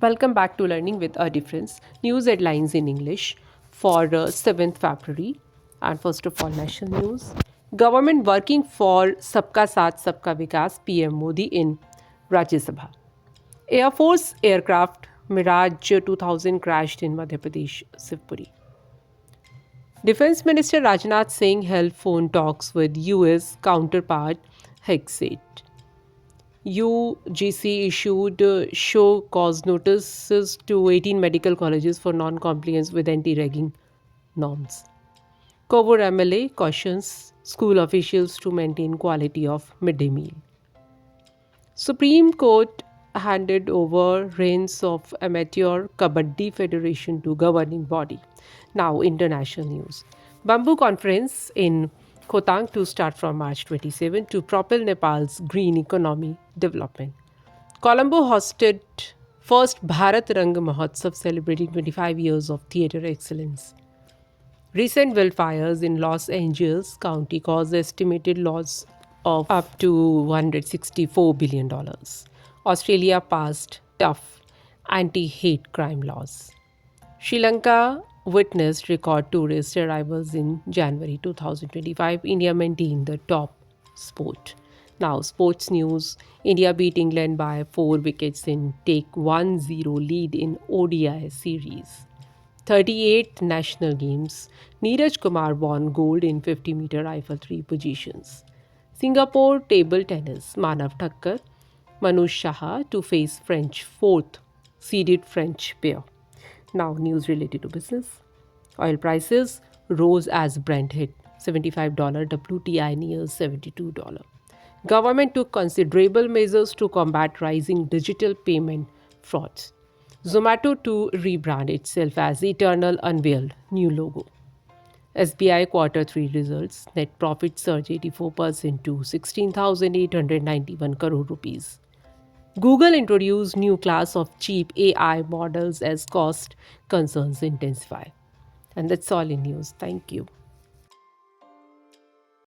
Welcome back to Learning with a Difference. News headlines in English for 7th February. And first of all, national news. Government working for Sabka Saath Sabka Vikas, PM Modi in Rajya Sabha. Air Force aircraft Mirage 2000 crashed in Madhya Pradesh, Sivpuri. Defense Minister Rajnath Singh held phone talks with US counterpart Hexate. UGC issued show cause notices to 18 medical colleges for non compliance with anti ragging norms. Kovur MLA cautions school officials to maintain quality of midday meal. Supreme Court handed over reins of amateur Kabaddi Federation to governing body. Now, international news. Bamboo conference in Khotang to start from March 27 to propel Nepal's green economy development. Colombo hosted first Bharat Rang Mahotsav celebrating 25 years of theatre excellence. Recent wildfires in Los Angeles County caused estimated loss of up to $164 billion. Australia passed tough anti hate crime laws. Sri Lanka witnessed record tourist arrivals in January 2025. India maintained the top sport. Now, sports news. India beat England by 4 wickets in take 1-0 lead in ODI series. 38th National Games, Neeraj Kumar won gold in 50-meter rifle 3 positions. Singapore table tennis, Manav Thakkar, Manoj Shah to face French fourth seeded French pair. Now, news related to business. Oil prices rose as Brent hit $75, WTI nears $72. Government took considerable measures to combat rising digital payment frauds. Zomato to rebrand itself as Eternal unveiled new logo. SBI quarter 3 results, net profit surge 84% to 16,891 crore rupees. Google introduced new class of cheap AI models as cost concerns intensify. And that's all in news. Thank you.